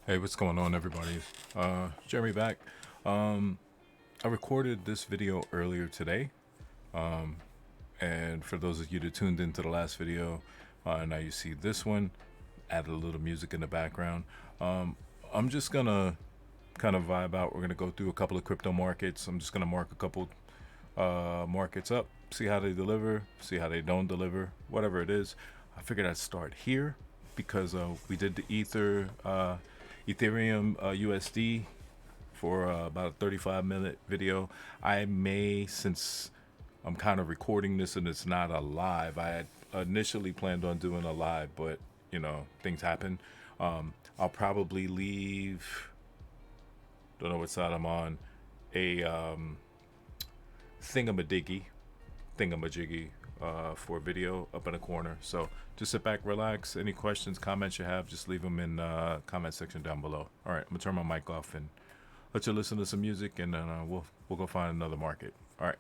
Hey, what's going on, everybody? Jeremy back. Um, I recorded this video earlier today, and for those of you that tuned into the last video, now you see this one. Added a little music in the background. Um, I'm just gonna kind of vibe out. We're gonna go through a couple of crypto markets. I'm just gonna mark a couple markets up, see how they deliver, see how they don't deliver, whatever it is. I figured I'd start here because we did the Ethereum USD for about a 35-minute video. I may, since I'm kind of recording this and it's not a live, I had initially planned on doing a live, but things happen. I'll probably leave, don't know what side I'm on, a thingamadiggy, thingamajiggy for video up in the corner. So just sit back, relax. Any questions, comments you have, just leave them in comment section down below. All right, I'm gonna turn my mic off and let you listen to some music, and then we'll go find another market. All right.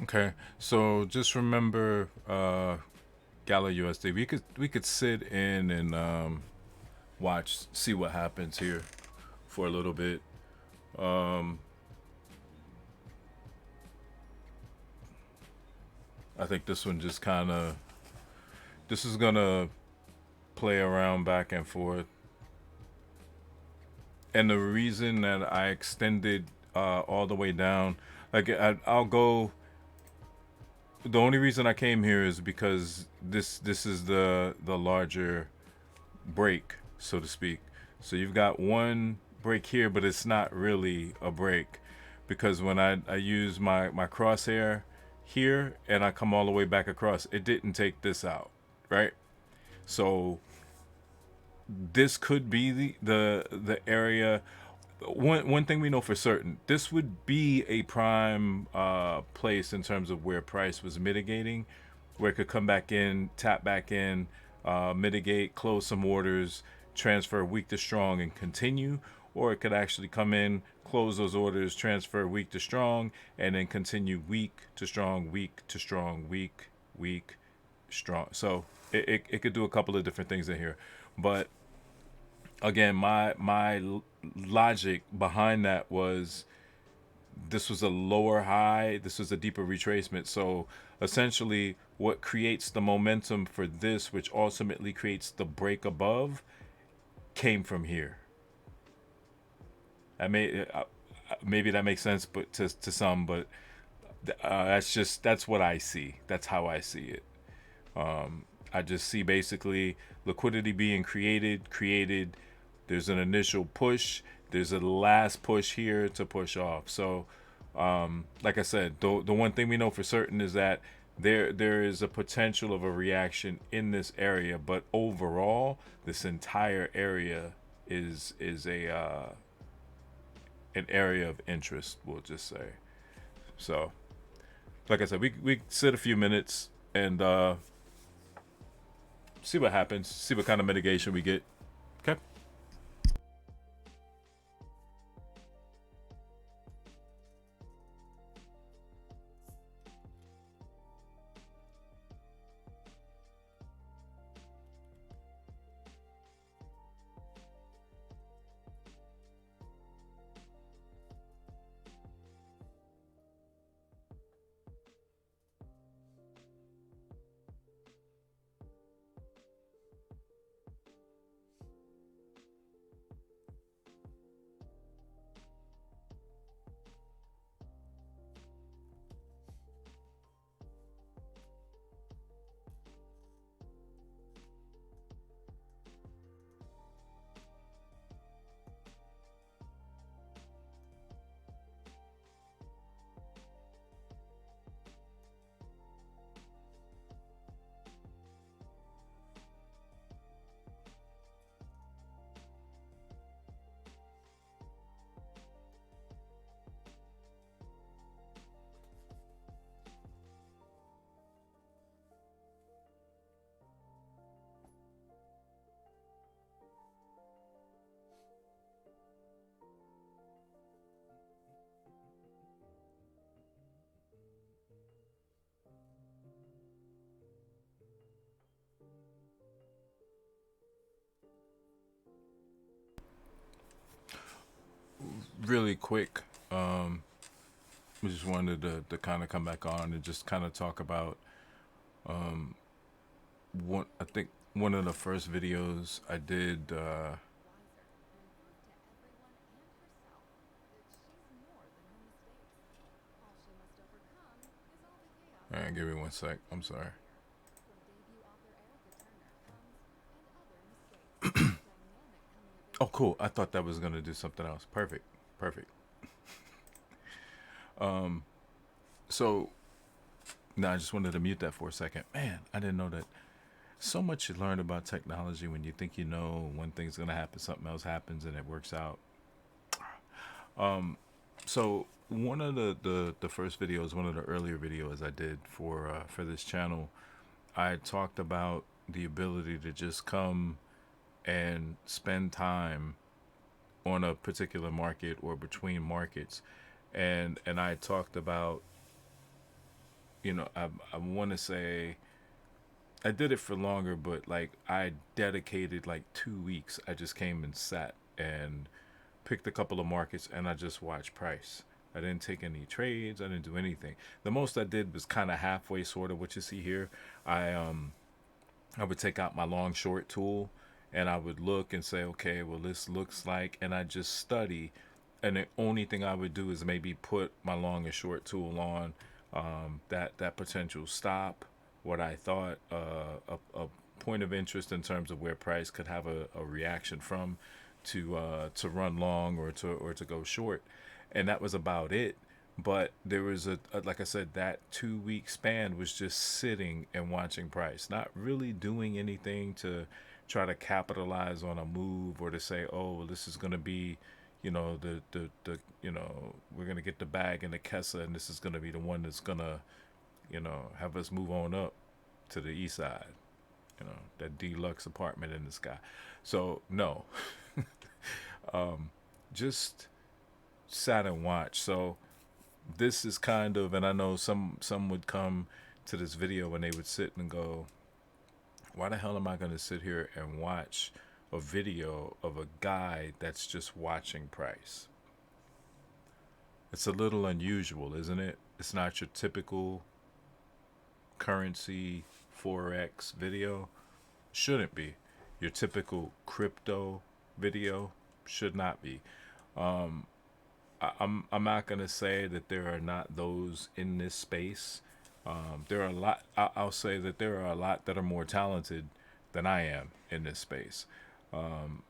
Okay, so just remember, Gala USD. We could sit in and watch, see what happens here for a little bit. Um, I think this one just kind of, this is gonna play around back and forth. And the reason that I extended all the way down, like I'll go. The only reason I came here is because this is the larger break, so to speak. So you've got one break here, but it's not really a break because when I use my crosshair here and I come all the way back across, it didn't take this out, right? So this could be the area. One thing we know for certain, this would be a prime place in terms of where price was mitigating, where it could come back in, tap back in, mitigate, close some orders, transfer weak to strong, and continue. Or it could actually come in, close those orders, transfer weak to strong, and then continue weak to strong, weak to strong, weak, weak, strong. So it could do a couple of different things in here. But again, my logic behind that was this was a lower high, this was a deeper retracement. So essentially, what creates the momentum for this, which ultimately creates the break above, came from here. I may maybe that makes sense, but to some, but that's what I see. That's how I see it. I just see basically liquidity being created. There's an initial push. There's a last push here to push off. So, like I said, the one thing we know for certain is that there is a potential of a reaction in this area, but overall, this entire area is a an area of interest. We'll just say. So, like I said, we sit a few minutes and see what happens. See what kind of mitigation we get. Okay. Really quick. We just wanted to kind of come back on and just kind of talk about one. I think one of the first videos I did. Give me one sec. I'm sorry. Oh, cool. I thought that was gonna do something else. Perfect. Perfect. So now I just wanted to mute that for a second. Man, I didn't know that. So much you learn about technology when you think you know one thing's gonna happen, something else happens, and it works out. So one of the first videos, one of the earlier videos I did for this channel, I talked about the ability to just come and spend time on a particular market or between markets, and I talked about I want to say I did it for longer, but like I dedicated like 2 weeks. I just came and sat and picked a couple of markets and I just watched price. I didn't take any trades. I didn't do anything. The most I did was kind of halfway, sort of what you see here. I um I would take out my long short tool and I would look and say, okay, well this looks like, and I just study. And the only thing I would do is maybe put my long and short tool on that potential stop, what I thought a point of interest in terms of where price could have a reaction from to run long or to go short, and that was about it. But there was a like I said, that 2 week span was just sitting and watching price, not really doing anything to try to capitalize on a move or to say, oh, well, this is going to be, we're going to get the bag in the Kessa and this is going to be the one that's going to, have us move on up to the east side, that deluxe apartment in the sky. So, no, just sat and watched. So, this is kind of, and I know some would come to this video and they would sit and go, why the hell am I going to sit here and watch a video of a guy that's just watching price? It's a little unusual, isn't it? It's not your typical currency forex video. Shouldn't be. Your typical crypto video should not be. Um, I'm not gonna say that there are not those in this space. There are a lot. I'll say that there are a lot that are more talented than I am in this space. Um,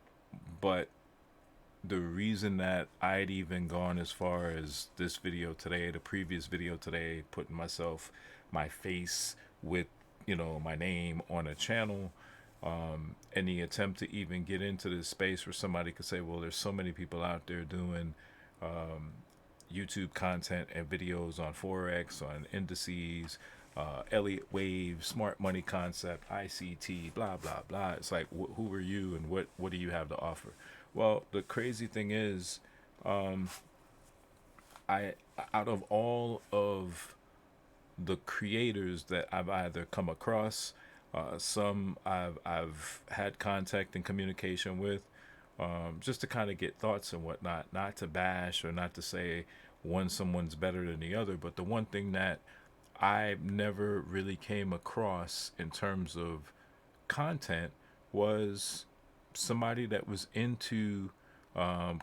but the reason that I'd even gone as far as this video today, the previous video today, putting my face with, my name on a channel, and the attempt to even get into this space where somebody could say, well, there's so many people out there doing um, YouTube content and videos on Forex, on indices, Elliott Wave, smart money concept, ICT, blah, blah, blah. It's like, who are you and what do you have to offer? Well, the crazy thing is, um, I, out of all of the creators that I've either come across, some I've had contact and communication with, just to kind of get thoughts and whatnot, not to bash or not to say someone's better than the other, but the one thing that I never really came across in terms of content was somebody that was into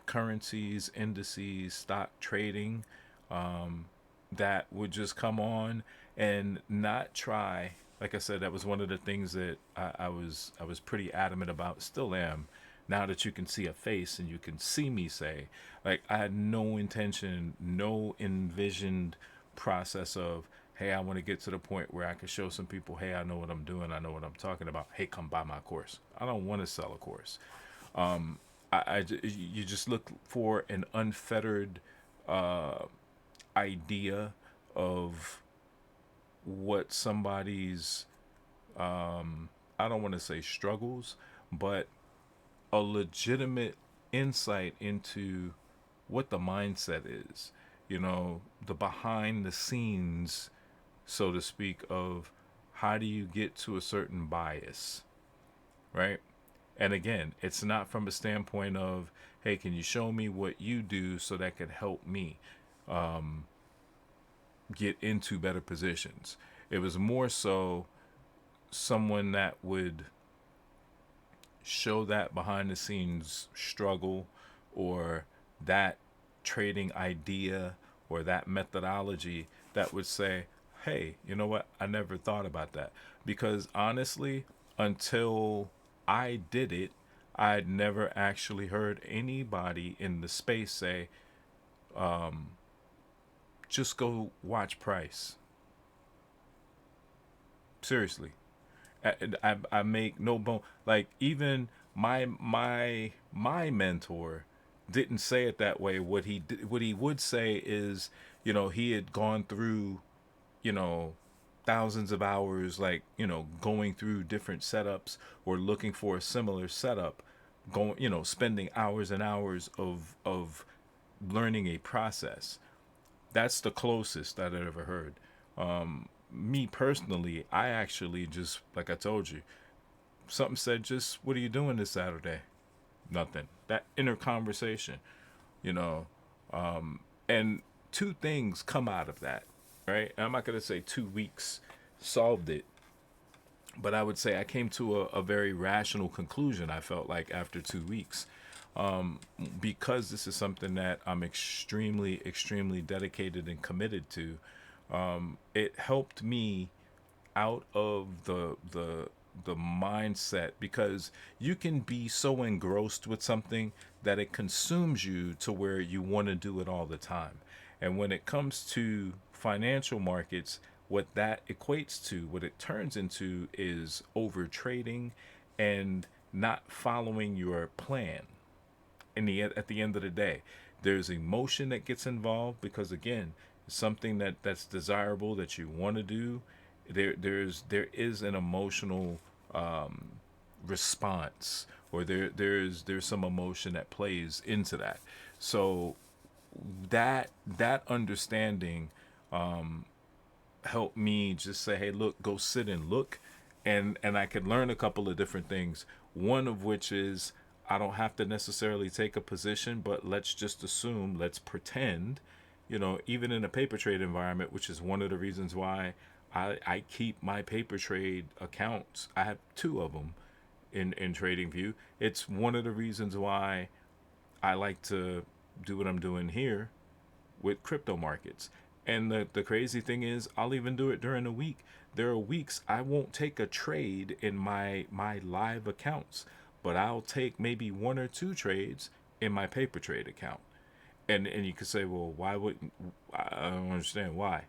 currencies, indices, stock trading, um, that would just come on and not try. Like I said, that was one of the things that I was pretty adamant about. Still am. Now that you can see a face and you can see me say, like I had no intention, no envisioned process of, hey, I want to get to the point where I can show some people, hey, I know what I'm doing, I know what I'm talking about. Hey, come buy my course. I don't want to sell a course. Um, you just look for an unfettered uh, idea of what somebody's I don't want to say struggles, but a legitimate insight into what the mindset is, the behind the scenes, so to speak, of how do you get to a certain bias, right? And again, it's not from a standpoint of, hey, can you show me what you do so that could help me um, get into better positions. It was more so someone that would show that behind the scenes struggle or that trading idea or that methodology that would say, hey, you know what? I never thought about that. Because honestly, until I did it, I'd never actually heard anybody in the space say, um, just go watch price. Seriously. I make no bone, like even my mentor didn't say it that way. What he would say is, he had gone through, you know thousands of hours, like, going through different setups or looking for a similar setup, going, spending hours and hours of learning a process. That's the closest that I've ever heard. me personally, I actually just, like I told you, something said, just, what are you doing this Saturday? Nothing. That inner conversation, you know, and two things come out of that, right? And I'm not going to say 2 weeks solved it, but I would say I came to a very rational conclusion. I felt like after 2 weeks, because this is something that I'm extremely, extremely dedicated and committed to. It helped me out of the mindset, because you can be so engrossed with something that it consumes you to where you want to do it all the time. And when it comes to financial markets, what that equates to, what it turns into, is over trading and not following your plan. In the at the end of the day, there's emotion that gets involved, because again, something that's desirable that you want to do, there is an emotional response, or there's some emotion that plays into that. So that understanding helped me just say, hey, look, go sit and look, and I could learn a couple of different things. One of which is, I don't have to necessarily take a position, but let's just assume, let's pretend, even in a paper trade environment, which is one of the reasons why I keep my paper trade accounts. I have two of them in TradingView. It's one of the reasons why I like to do what I'm doing here with crypto markets. And the crazy thing is, I'll even do it during the week. There are weeks I won't take a trade in my live accounts, but I'll take maybe one or two trades in my paper trade account. And you could say, well, why would I don't understand why?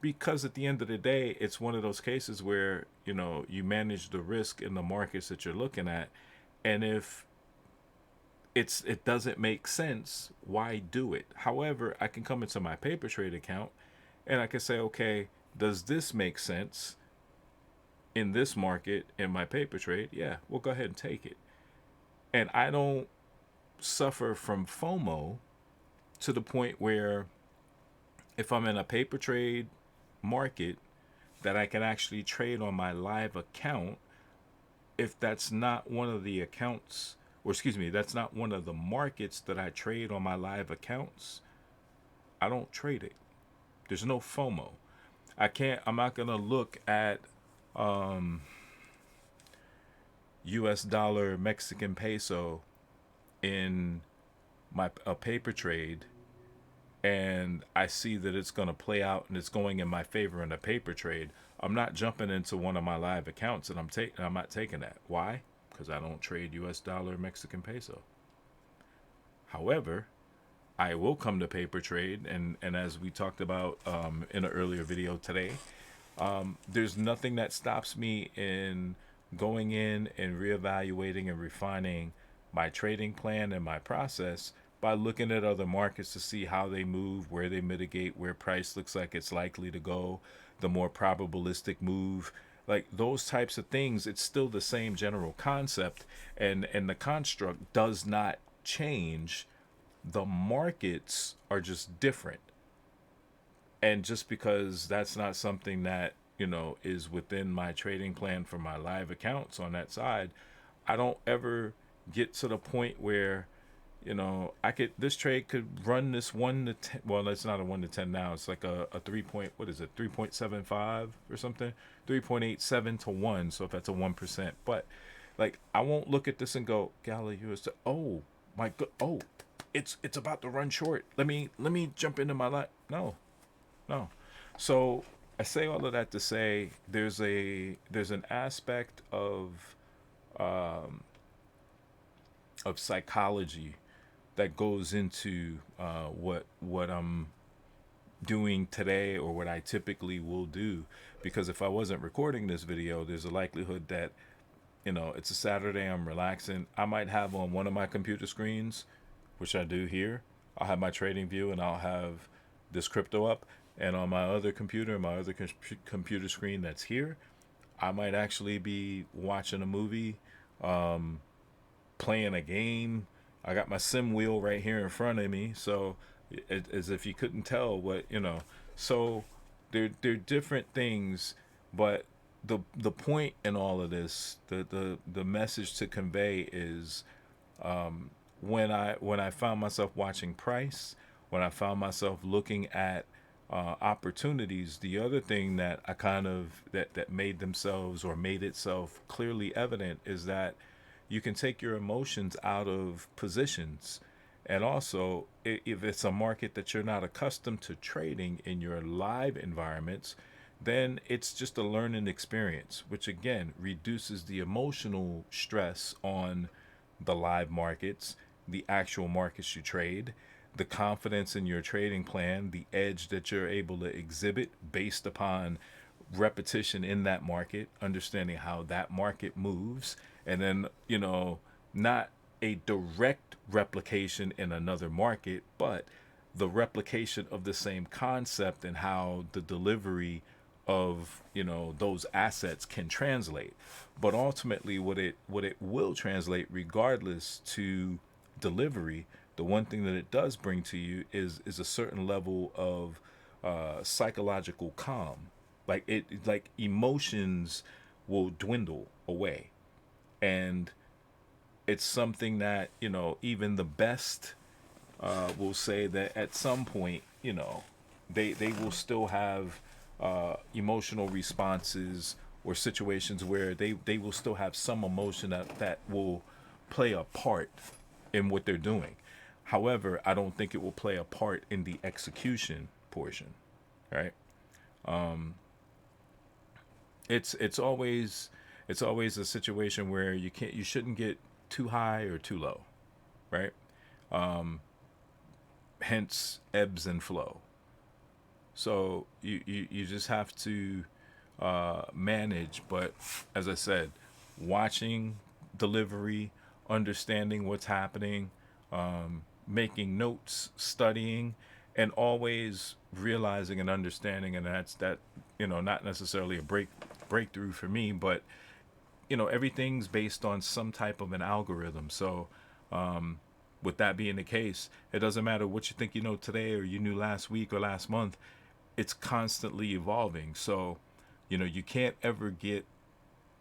Because at the end of the day, it's one of those cases where you manage the risk in the markets that you're looking at, and if it doesn't make sense, why do it? However, I can come into my paper trade account and I can say, okay, does this make sense in this market in my paper trade? Yeah, we'll go ahead and take it. And I don't suffer from FOMO to the point where, if I'm in a paper trade market that I can actually trade on my live account, if that's not one of the accounts, or excuse me, that's not one of the markets that I trade on my live accounts, I don't trade it. There's no FOMO. I'm not going to look at US dollar Mexican peso in a paper trade, and I see that it's going to play out and it's going in my favor in a paper trade. I'm not jumping into one of my live accounts and I'm not taking that. Why? Because I don't trade US dollar Mexican peso. However, I will come to paper trade, and as we talked about in an earlier video today, there's nothing that stops me in going in and reevaluating and refining my trading plan and my process by looking at other markets to see how they move, where they mitigate, where price looks like it's likely to go, the more probabilistic move, like those types of things. It's still the same general concept, and the construct does not change. The markets are just different. And just because that's not something that, is within my trading plan for my live accounts on that side, I don't ever get to the point where, this trade could run this 1 to 10. Well, it's not a 1 to 10 now. It's like a 3 point, what is it, 3.75 or something? 3.87 to 1. So if that's a 1%. But like, I won't look at this and go, golly, oh my God, oh, it's about to run short. Let me jump into my life. No, no. So I say all of that to say, there's an aspect of psychology that goes into what I'm doing today, or what I typically will do. Because if I wasn't recording this video, there's a likelihood that, it's a Saturday, I'm relaxing, I might have on one of my computer screens, which I do here, I'll have my trading view and I'll have this crypto up, and on my other computer, my other computer screen that's here, I might actually be watching a movie, playing a game. I got my sim wheel right here in front of me, so as if you couldn't tell what. So they're different things, but the point in all of this, the message to convey is, when I found myself watching price, when I found myself looking at opportunities, the other thing that I kind of that made themselves or made itself clearly evident is that you can take your emotions out of positions. And also, if it's a market that you're not accustomed to trading in your live environments, then it's just a learning experience, which again reduces the emotional stress on the live markets, the actual markets you trade, the confidence in your trading plan, the edge that you're able to exhibit based upon repetition in that market, understanding how that market moves, and then, not a direct replication in another market, but the replication of the same concept and how the delivery of those assets can translate. But ultimately, what it will translate regardless to delivery, the one thing that it does bring to you is a certain level of psychological calm. Like emotions will dwindle away, and it's something that even the best will say that at some point, they will still have emotional responses or situations where they will still have some emotion that will play a part in what they're doing. However, I don't think it will play a part in the execution portion, right? It's always a situation where you shouldn't get too high or too low, right? Hence ebbs and flow. So you just have to manage. But as I said, watching delivery, understanding what's happening, making notes, studying, and always realizing and understanding, and that's that. Not necessarily a breakthrough for me, but everything's based on some type of an algorithm. So with that being the case, it doesn't matter what you think you know today or you knew last week or last month. It's constantly evolving. So you can't ever get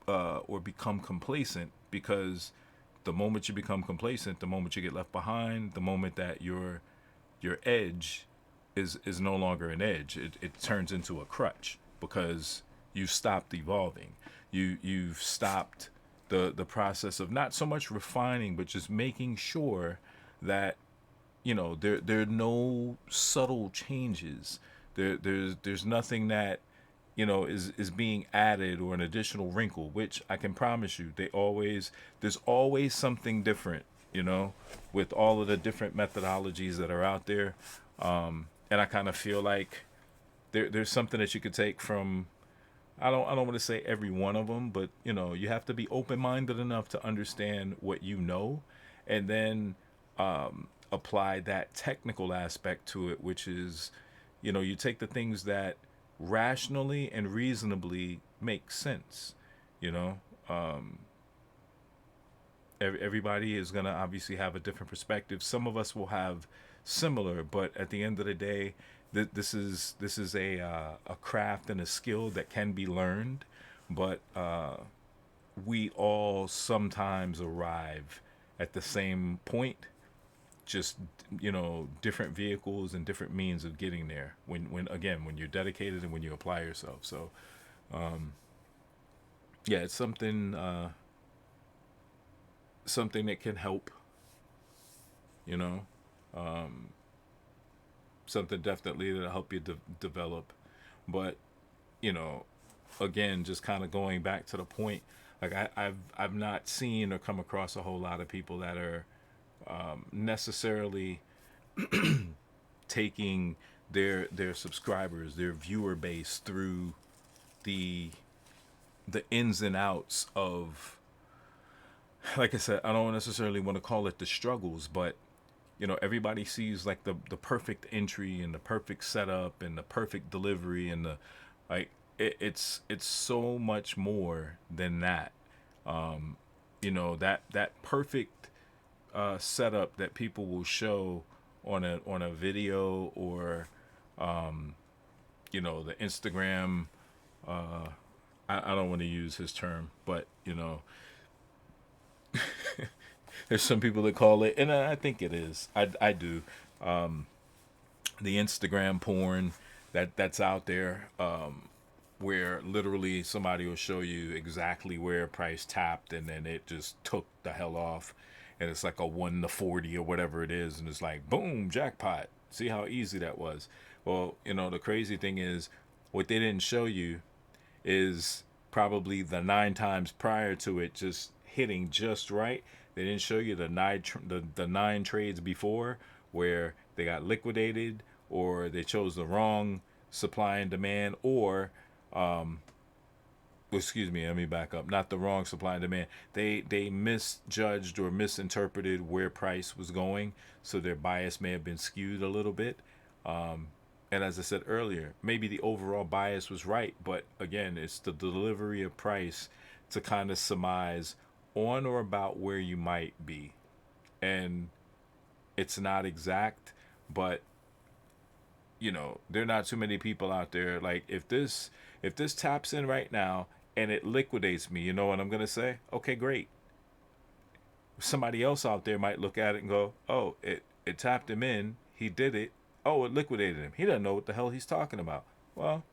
or become complacent, because the moment you become complacent, the moment you get left behind, the moment that your edge is no longer an edge, it turns into a crutch, because you've stopped evolving. You've stopped the process of not so much refining, but just making sure that there are no subtle changes. There's nothing that is being added, or an additional wrinkle, which I can promise you, there's always something different, with all of the different methodologies that are out there. And I kind of feel like there's something that you could take from, I don't want to say every one of them, but you have to be open-minded enough to understand what you know, and then apply that technical aspect to it, which is, you take the things that rationally and reasonably make sense. You know, everybody is gonna obviously have a different perspective. Some of us will have similar, but at the end of the day, this is a craft and a skill that can be learned, but we all sometimes arrive at the same point, just different vehicles and different means of getting there, when you're dedicated and when you apply yourself. So yeah, it's something that can help, you know something definitely that'll help you develop. But you know again, just kind of going back to the point, like I've not seen or come across a whole lot of people that are necessarily taking their subscribers, their viewer base, through the the ins and outs of, like I said, I don't necessarily want to call it the struggles, but everybody sees like the perfect entry and the perfect setup and the perfect delivery and the, like, it's so much more than that. That perfect setup that people will show on a video, or the Instagram. Uh, I don't want to use his term, but there's some people that call it, and I think it is. I do. The Instagram porn that's out there, where literally somebody will show you exactly where price tapped, and then it just took the hell off, and it's like a 1 to 40 or whatever it is, and it's like boom, jackpot. See how easy that was. Well, the crazy thing is, what they didn't show you is probably the 9 times prior to it just hitting just right. They didn't show you the 9 trades before where they got liquidated, or they chose the wrong supply and demand, or excuse me, let me back up. Not the wrong supply and demand. They misjudged or misinterpreted where price was going, so their bias may have been skewed a little bit. And as I said earlier, maybe the overall bias was right, but again, it's the delivery of price to kind of surmise on or about where you might be. And it's not exact, but there are not too many people out there. Like, if this taps in right now and it liquidates me, you know what I'm gonna say? Okay, great. Somebody else out there might look at it and go, "Oh, it tapped him in. He did it. Oh, it liquidated him. He doesn't know what the hell he's talking about." Well,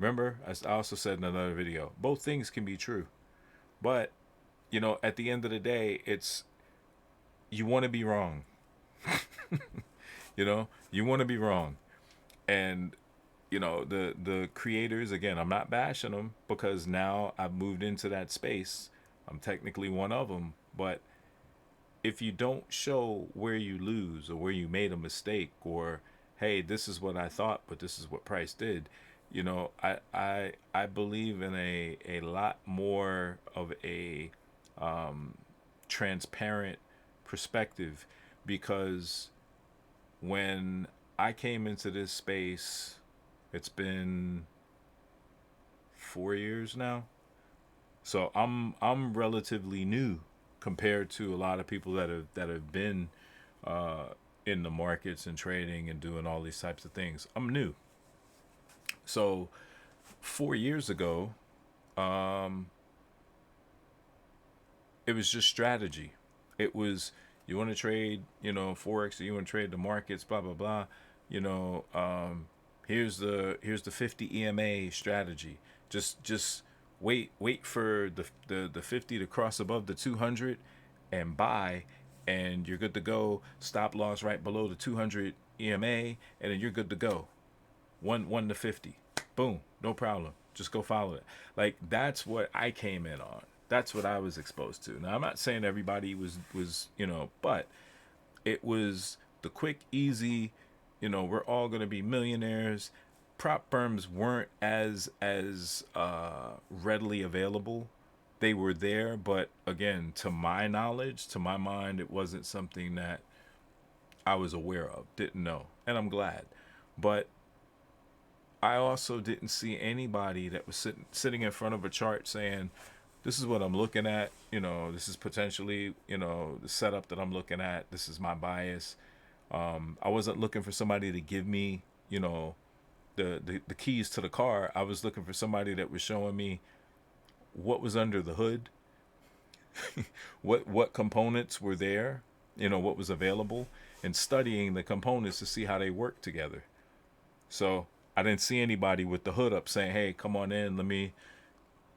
remember, as I also said in another video, both things can be true. But at the end of the day, it's you want to be wrong. You want to be wrong, and the creators, again, I'm not bashing them, because now I've moved into that space. I'm technically one of them, but if you don't show where you lose or where you made a mistake, or hey, this is what I thought but this is what price did, I believe in a lot more of a transparent perspective, because when I came into this space, it's been 4 years now. So I'm relatively new compared to a lot of people that have been uh, in the markets and trading and doing all these types of things. I'm new. So 4 years ago, um, it was just strategy. It was, you want to trade, forex, or you want to trade the markets, blah blah blah. You know, here's the 50 EMA strategy. Just wait for the 50 to cross above the 200 and buy, and you're good to go. Stop loss right below the 200 EMA, and then you're good to go. One to 50, boom, no problem. Just go follow it. Like, that's what I came in on. That's what I was exposed to. Now, I'm not saying everybody was but it was the quick, easy. We're all gonna be millionaires. Prop firms weren't as readily available. They were there, but again, to my knowledge, to my mind, it wasn't something that I was aware of, didn't know, and I'm glad. But I also didn't see anybody that was sitting in front of a chart saying, "This is what I'm looking at. This is potentially, the setup that I'm looking at. This is my bias." I wasn't looking for somebody to give me, the keys to the car. I was looking for somebody that was showing me what was under the hood, what components were there, what was available, and studying the components to see how they work together. So I didn't see anybody with the hood up saying, "Hey, come on in. Let me,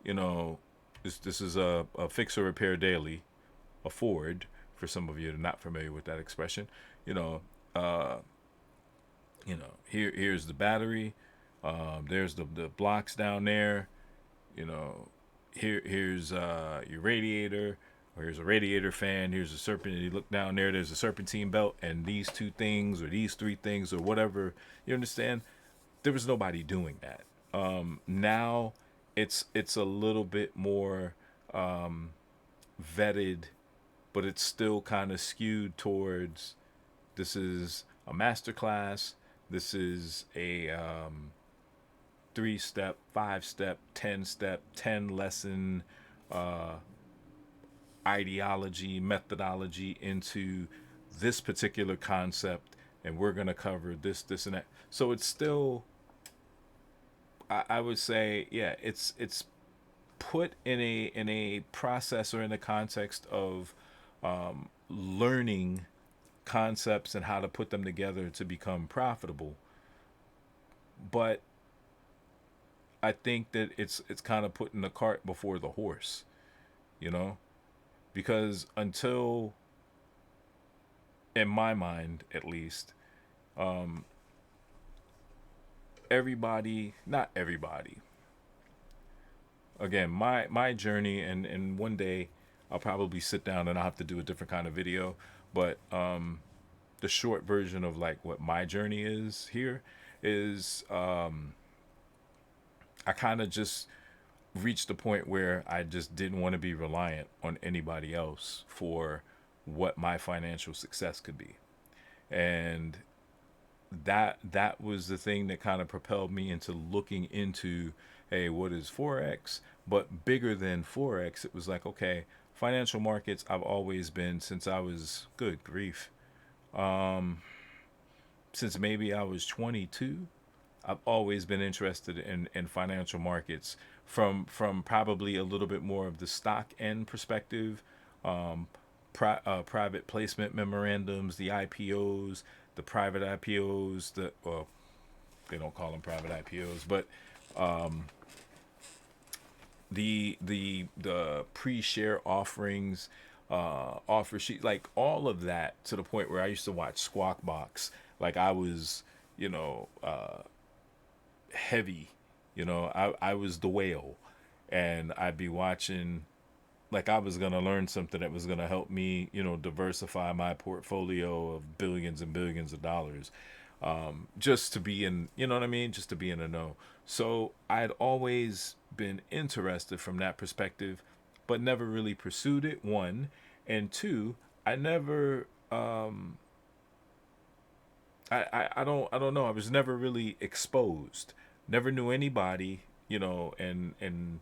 you know, this is a fix or repair daily, a Ford." For some of you that are not familiar with that expression, you know, uh, here's the battery. There's the blocks down there. You know, here's your radiator, or here's a radiator fan. Here's a serpent. You look down there. There's a serpentine belt, and these two things, or these three things, or whatever. You understand? There was nobody doing that. Now, it's a little bit more vetted, but it's still kind of skewed towards, this is a master class. This is a 3 step, 5 step, 10 step, 10 lesson uh, ideology, methodology into this particular concept, and we're gonna cover this, this, and that. So it's still I would say, yeah, it's put in a process or in the context of learning concepts and how to put them together to become profitable. But I think that it's kind of putting the cart before the horse, you know, because until, in my mind at least, um, everybody, not everybody, again, my journey, and one day I'll probably sit down and I'll have to do a different kind of video, but the short version of like what my journey is here is, I kind of just reached a point where I just didn't want to be reliant on anybody else for what my financial success could be. And that was the thing that kind of propelled me into looking into, hey, what is forex? But bigger than forex, it was like, okay, financial markets, I've always been, since I was, good grief, since maybe I was 22, I've always been interested in financial markets from probably a little bit more of the stock end perspective, um, private placement memorandums, the IPOs, the private IPOs, the, well, they don't call them private IPOs, but the pre-share offerings, offer sheet, like all of that, to the point where I used to watch Squawk Box like I was, you know, heavy. I was the whale, and I'd be watching like I was gonna learn something that was gonna help me, diversify my portfolio of billions and billions of dollars, just to be in, you know what I mean, just to be in the know. So I'd always been interested from that perspective, but never really pursued it. One, and two, I never, I don't know. I was never really exposed. Never knew anybody, and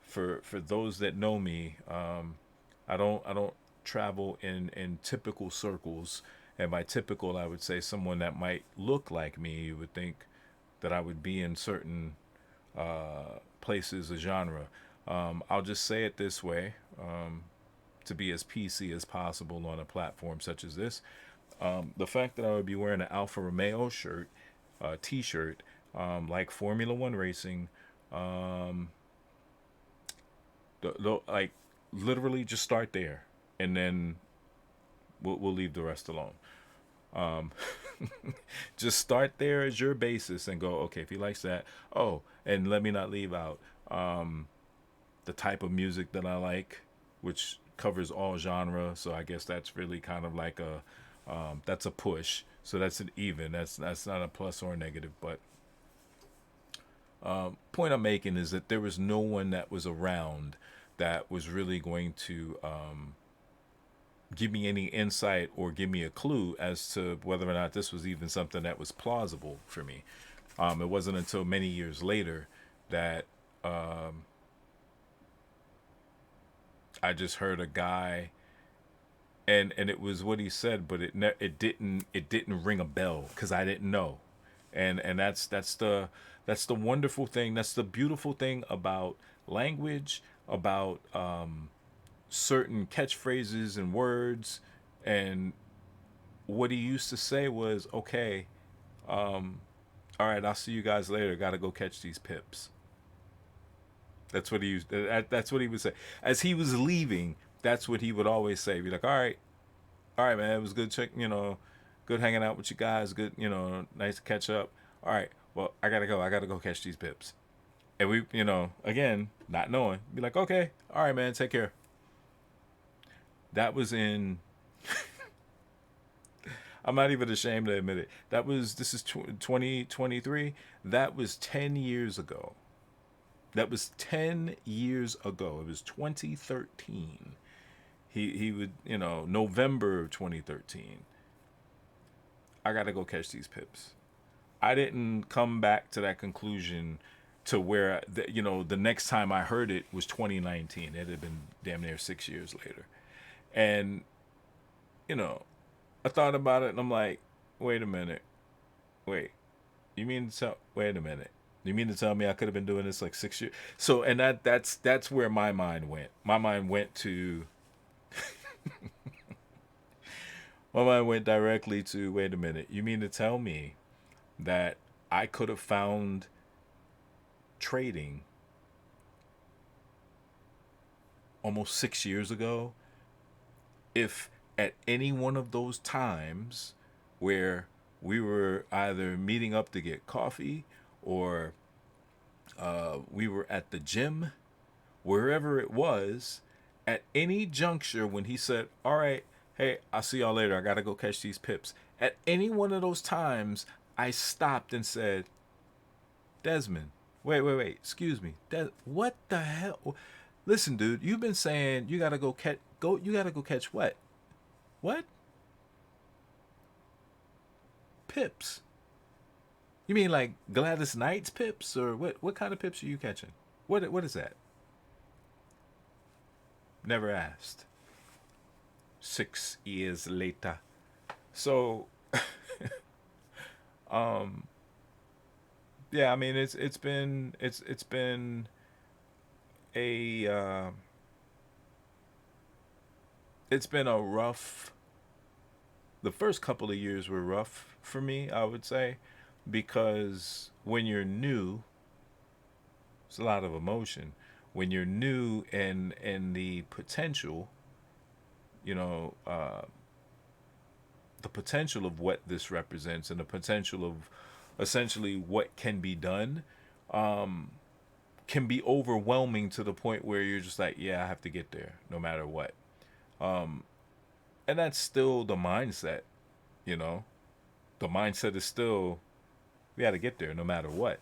for those that know me, I don't travel in typical circles. And by typical, I would say someone that might look like me. You would think that I would be in certain places, a genre. I'll just say it this way, to be as PC as possible on a platform such as this. The fact that I would be wearing an Alfa Romeo shirt, T-shirt, like Formula One racing, um, like literally just start there, and then we'll leave the rest alone. Um, just start there as your basis and go, okay, if he likes that. Oh, and let me not leave out the type of music that I like, which covers all genre. So I guess that's really kind of like that's a push. So that's an even. That's not a plus or a negative. But point I'm making is that there was no one that was around that was really going to give me any insight or give me a clue as to whether or not this was even something that was plausible for me. It wasn't until many years later that I just heard a guy, and it was what he said, but it didn't ring a bell because I didn't know. And that's the wonderful thing. That's the beautiful thing about language, about certain catchphrases and words. And what he used to say was, okay, all right, I'll see you guys later. Got to go catch these pips. That's what he used. That's what he would say as he was leaving. That's what he would always say. Be like, all right, man, it was good check. Good hanging out with you guys. Good, nice to catch up. All right, well, I gotta go. I gotta go catch these pips. And we, again, not knowing, be like, okay, all right, man, take care. That was in. I'm not even ashamed to admit it. This is 2023. That was 10 years ago. That was 10 years ago. It was 2013. He would, November of 2013. I got to go catch these pips. I didn't come back to that conclusion to where, the next time I heard it was 2019. It had been damn near 6 years later. And, you know, I thought about it and I'm like, wait a minute. Wait, you mean so? Wait a minute. You mean to tell me I could have been doing this like 6 years? So, and that's where my mind went. My mind went directly to, wait a minute. You mean to tell me that I could have found trading almost 6 years ago if at any one of those times where we were either meeting up to get coffee or we were at the gym, wherever it was, at any juncture when he said, "All right, hey, I'll see y'all later. I got to go catch these pips." At any one of those times, I stopped and said, "Desmond, wait, excuse me. What the hell? Listen, dude, you've been saying you got to you got to go catch what? What? Pips. You mean like Gladys Knight's pips, or what kind of pips are you catching? What is that?" Never asked. 6 years later. So, um yeah, I mean it's been a it's been a rough, the first couple of years were rough for me, I would say, because when you're new, it's a lot of emotion. When you're new, and the potential, you know, the potential of what this represents and the potential of essentially what can be done, um, can be overwhelming to the point where you're just like, yeah, I have to get there no matter what. Um, and that's still the mindset, you know. The mindset is still, we got to get there no matter what.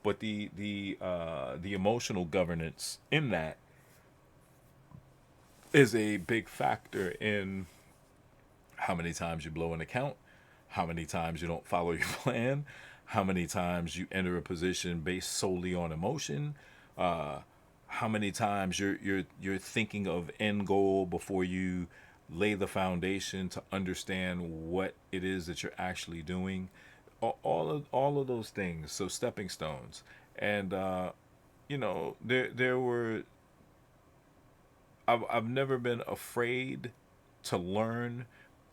But the emotional governance in that is a big factor in how many times you blow an account, how many times you don't follow your plan, how many times you enter a position based solely on emotion, uh, how many times you're thinking of end goal before you lay the foundation to understand what it is that you're actually doing. All of those things. So stepping stones, and there were. I've never been afraid to learn,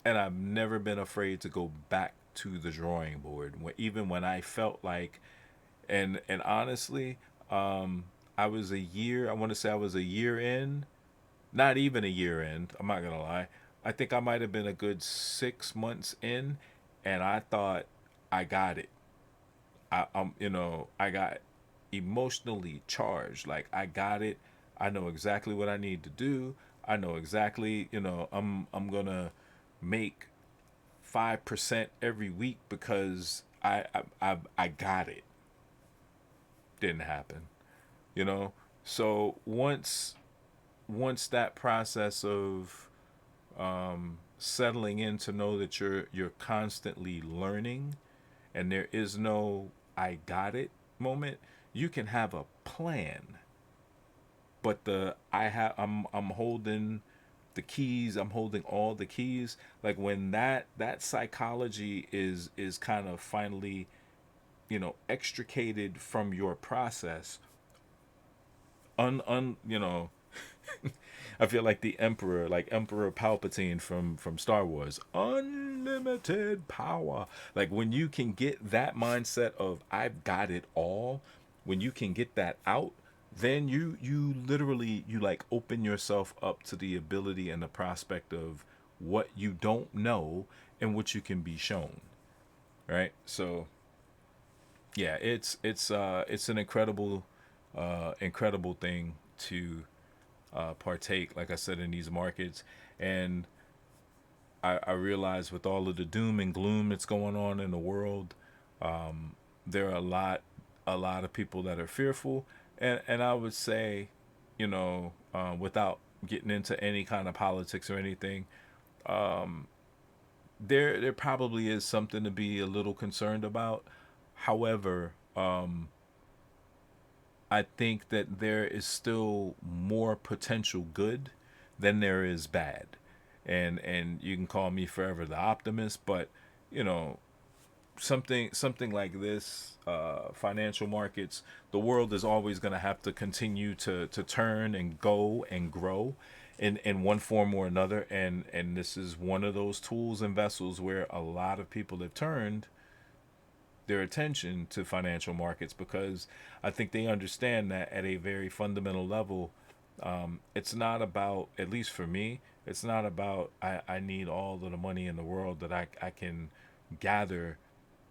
and I've never been afraid to go back to the drawing board. Even when I felt like, and honestly, um, I was a year. I want to say I was a year in, not even a year in. I'm not gonna lie. I think I might have been a good 6 months in, and I thought I got it. I got emotionally charged. Like I got it. I know exactly what I need to do. I know exactly, I'm gonna make 5% every week because I got it. Didn't happen, you know. So once that process of settling in to know that you're constantly learning, and there is no "I got it" moment. You can have a plan, but I'm holding the keys. I'm holding all the keys. Like when that psychology is kind of finally, extricated from your process, un you know I feel like the emperor, like Emperor Palpatine from Star Wars, unlimited power. Like when you can get that mindset of "I've got it all," when you can get that out, then you literally, you like open yourself up to the ability and the prospect of what you don't know and what you can be shown, right? So yeah, it's an incredible thing to partake, like I said, in these markets. And I realize with all of the doom and gloom that's going on in the world, there are a lot of people that are fearful, and I would say, without getting into any kind of politics or anything, there probably is something to be a little concerned about. However, I think that there is still more potential good than there is bad. And you can call me forever the optimist, but you know, something like this, financial markets, the world is always going to have to continue to turn and go and grow in one form or another, and this is one of those tools and vessels where a lot of people have turned their attention to financial markets, because I think they understand that at a very fundamental level, it's not about, at least for me, it's not about I need all of the money in the world that I can gather,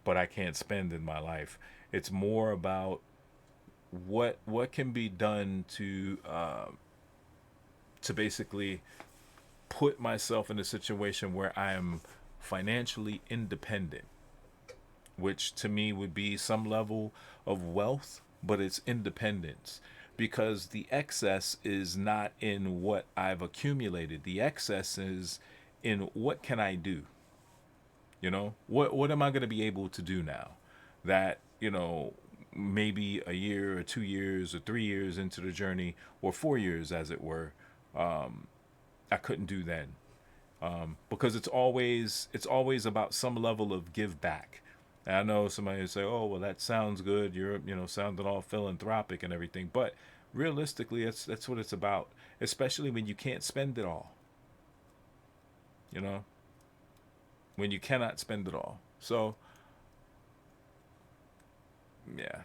but I can't spend in my life. It's more about what can be done to basically put myself in a situation where I am financially independent, which to me would be some level of wealth, but it's independence. Because the excess is not in what I've accumulated. The excess is in what can I do? What am I going to be able to do now that, maybe a year or 2 years or 3 years into the journey, or 4 years as it were, I couldn't do then. Because it's always about some level of give back. And I know somebody would say, "Oh, well, that sounds good. You're sounding all philanthropic and everything," but realistically, that's what it's about. Especially when you can't spend it all. You know, when you cannot spend it all. So yeah,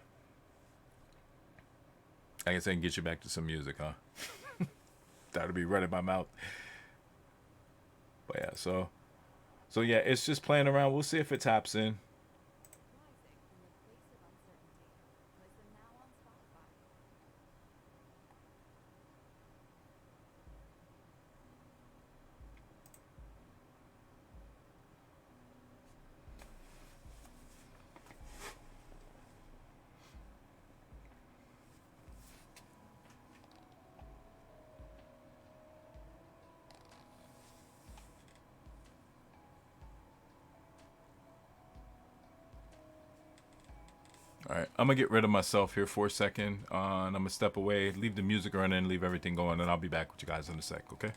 I guess I can get you back to some music, huh? That'll be running my mouth. But yeah, so yeah, it's just playing around. We'll see if it taps in. All right, I'm gonna get rid of myself here for a second, and I'm gonna step away, leave the music running, leave everything going, and I'll be back with you guys in a sec. Okay.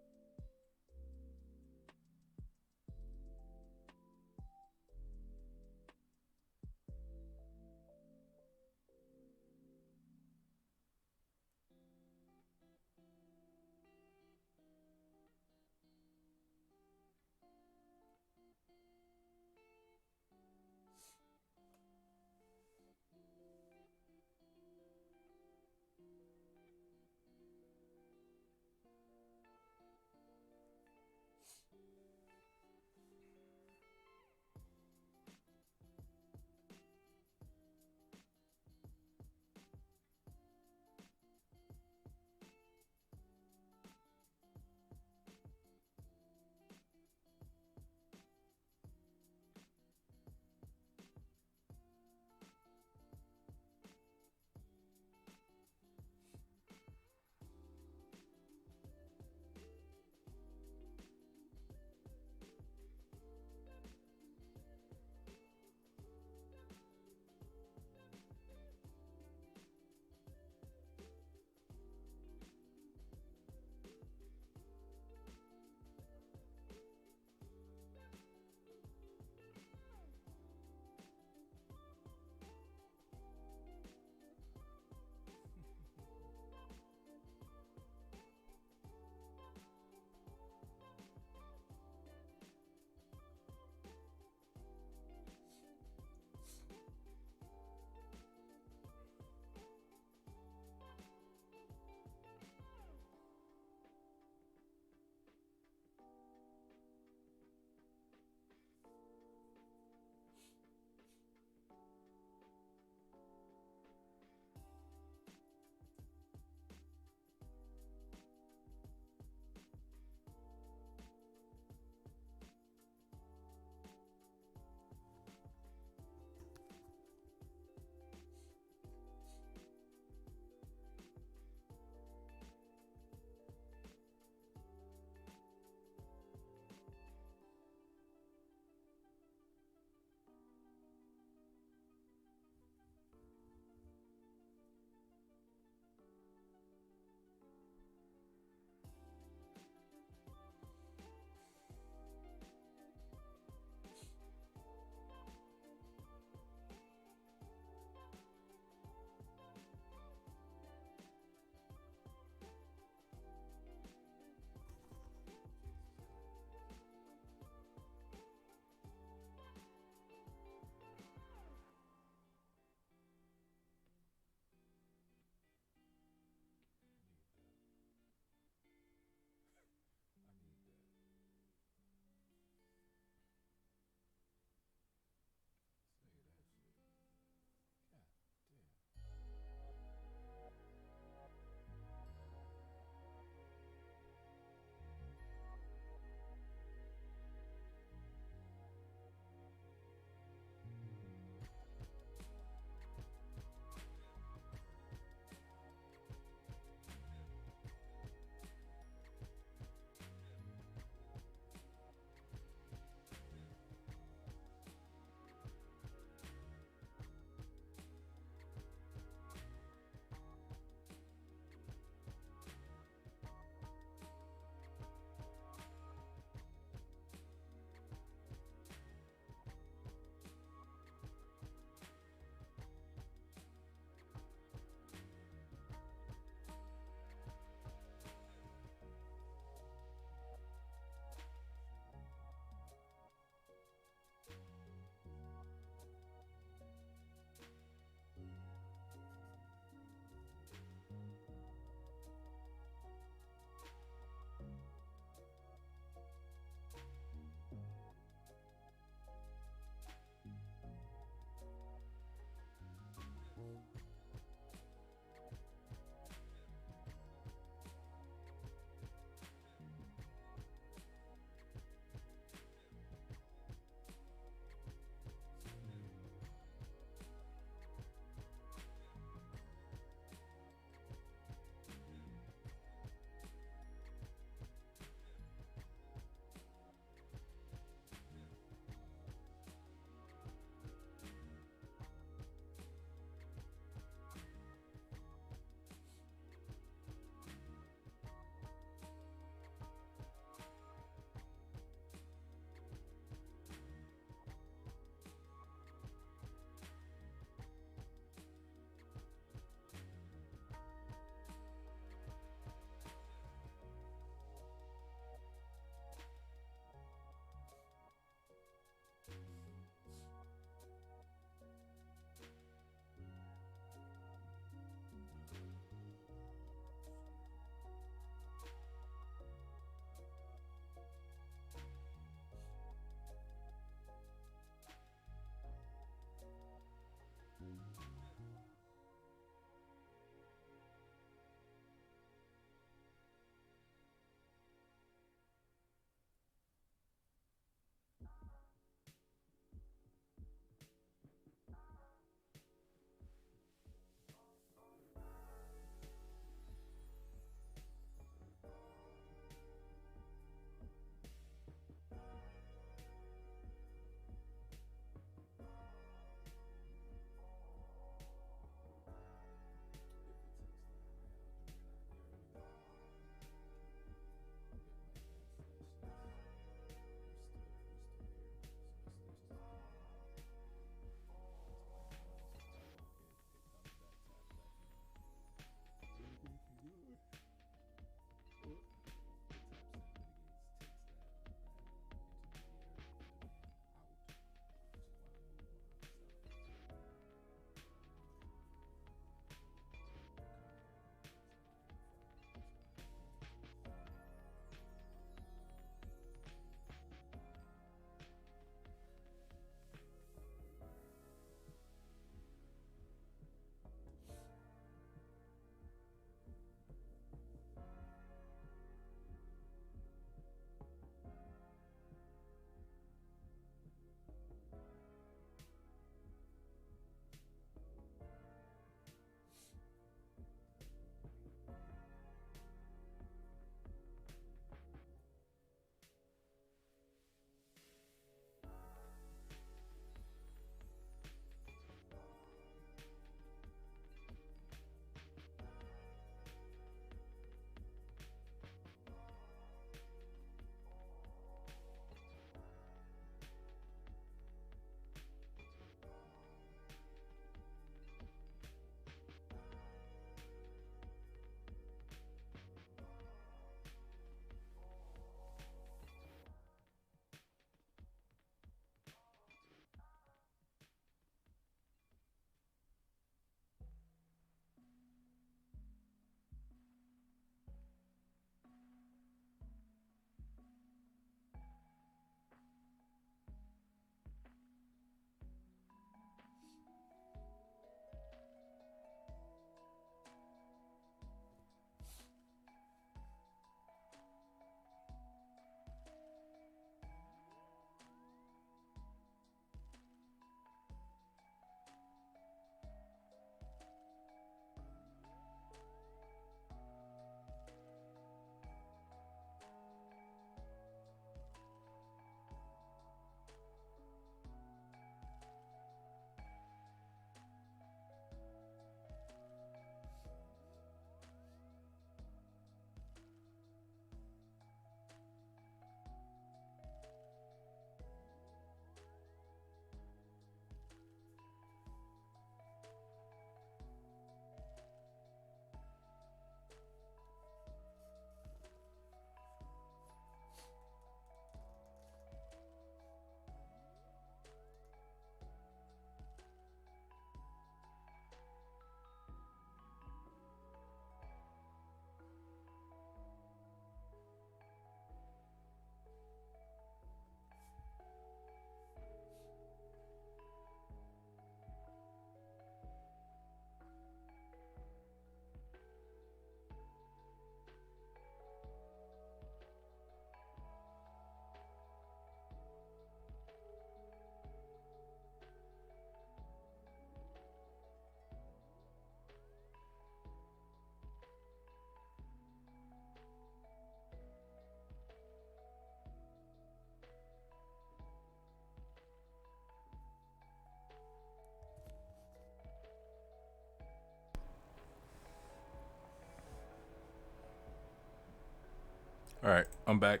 All right, I'm back.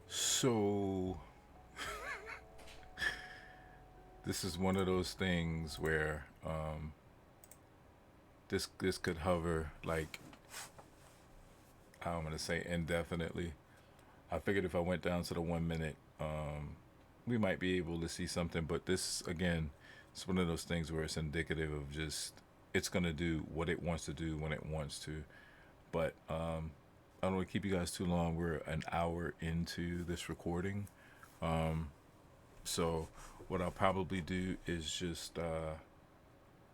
So this is one of those things where this could hover like I'm gonna say indefinitely. I figured if I went down to the 1 minute, we might be able to see something. But this again, it's one of those things where it's indicative of just it's gonna do what it wants to do when it wants to. But I don't want to keep you guys too long. We're an hour into this recording. So what I'll probably do is just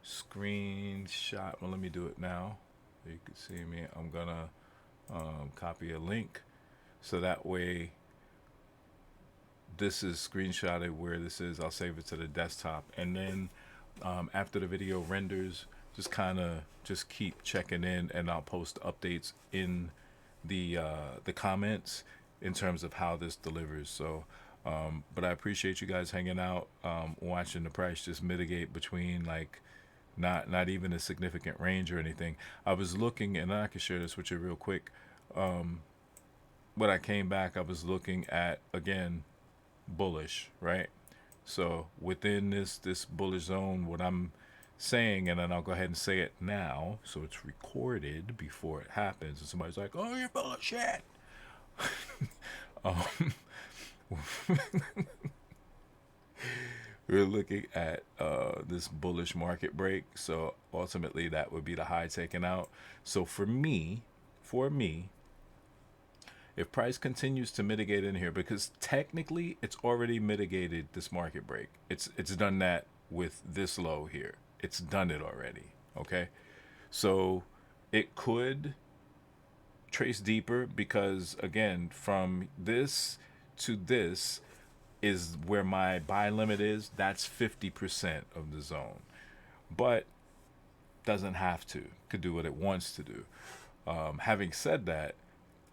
screenshot. Well, let me do it now. So you can see me. I'm gonna copy a link so that way this is screenshotted where this is. I'll save it to the desktop, and then after the video renders, just kind of just keep checking in, and I'll post updates in the comments in terms of how this delivers. So, but I appreciate you guys hanging out, watching the price just mitigate between like not even a significant range or anything. I was looking, and I can share this with you real quick. When I came back, I was looking at again bullish, right? So within this bullish zone, what I'm saying, and then I'll go ahead and say it now, so it's recorded before it happens, and somebody's like, "Oh, you're full of shit." um, we're looking at this bullish market break, so ultimately that would be the high taken out. So for me, if price continues to mitigate in here, because technically it's already mitigated this market break. It's done that with this low here. It's done it already. Okay. So it could trace deeper because again, from this to this is where my buy limit is. That's 50% of the zone. But doesn't have to. Could do what it wants to do. Having said that,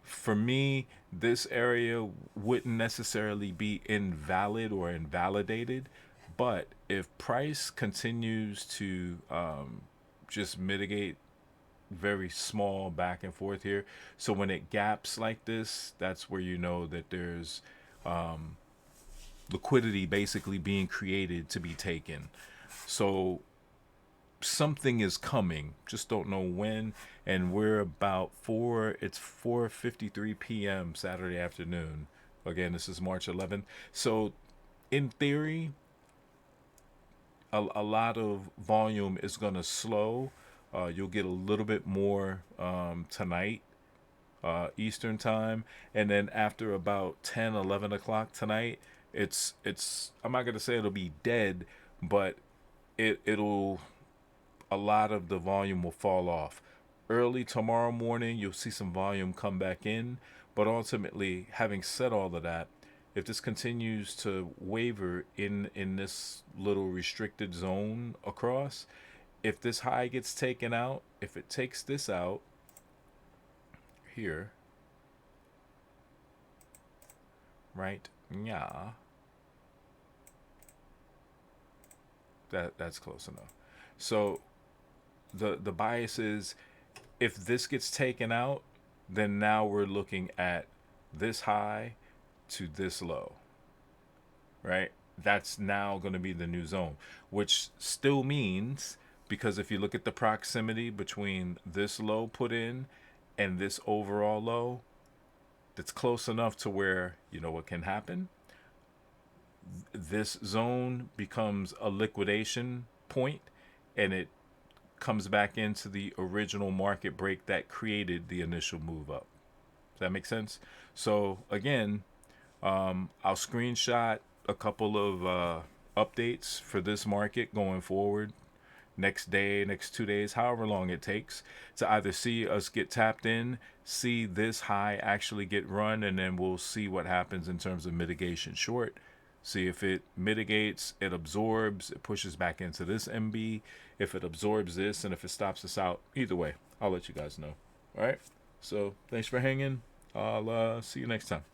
for me, this area wouldn't necessarily be invalid or invalidated, but if price continues to just mitigate very small back and forth here, so when it gaps like this, that's where you know that there's liquidity basically being created to be taken. So something is coming, just don't know when. And we're about it's 4:53 p.m. Saturday afternoon. Again, this is March 11th. So in theory, a lot of volume is going to slow. You'll get a little bit more tonight, Eastern time, and then after about 10, 11 o'clock tonight, it's I'm not going to say it'll be dead, but it'll a lot of the volume will fall off. Early tomorrow morning, you'll see some volume come back in. But ultimately, having said all of that, if this continues to waver in this little restricted zone across, if this high gets taken out, if it takes this out here, right? Yeah, that's close enough. So the bias is if this gets taken out, then now we're looking at this high to this low, right? That's now going to be the new zone, which still means because if you look at the proximity between this low put in and this overall low, that's close enough to where you know what can happen. This zone becomes a liquidation point and it comes back into the original market break that created the initial move up. Does that make sense? So again, I'll screenshot a couple of updates for this market going forward. Next day, next 2 days, however long it takes to either see us get tapped in, see this high actually get run, and then we'll see what happens in terms of mitigation short. See if it mitigates, it absorbs, it pushes back into this MB. If it absorbs this and if it stops us out, either way, I'll let you guys know. All right. So thanks for hanging. I'll see you next time.